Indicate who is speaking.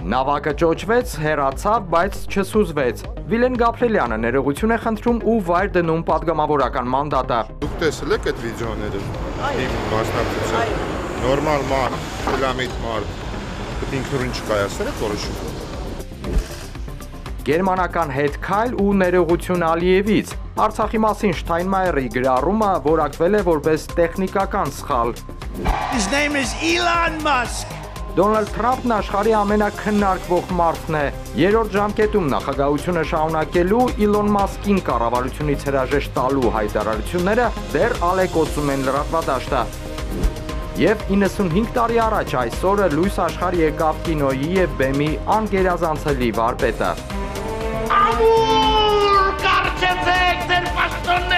Speaker 1: Նավակը ճոճվեց, հեռացավ, բայց չսուզվեց։ Վիլեն Գաբրիելյանը ներողություն է խնդրում ու վայր դնում պատգամավորական մանդատը։
Speaker 2: Դուք տեսել եք այդ վիդեոները։ Իմ մասնակցությամբ նորմալ մարդ, խելամիտ մարդ, ինքնուրույն չկայացրել եք որոշումը։
Speaker 1: Գերմանական հետ քայլ ու ներողություն Ալիևից։ Արցախի մասին Շթայնմայերի գրառումը որակվել է որպես տեխնիկական սխալ։
Speaker 3: His name is Elon Musk.
Speaker 1: Դոնալդ Թրամփն աշխարհի ամենաքննարկվող մարդն է։ Երրորդ ժամկետում նախագահությունը շարունակելու Իլոն Մասկին կառավարությունից հրաժեշտ տալու հայտարարությունները դեռ ալեկոծում են լրատվադաշտը։ Եվ 95 տարի առաջ այս օրը լույս աշխարհ եկավ կինոյի եւ բեմի անգերազանցելի վարպետը։
Speaker 3: Ամուր կարճեցեք ձեր պաշտոնները։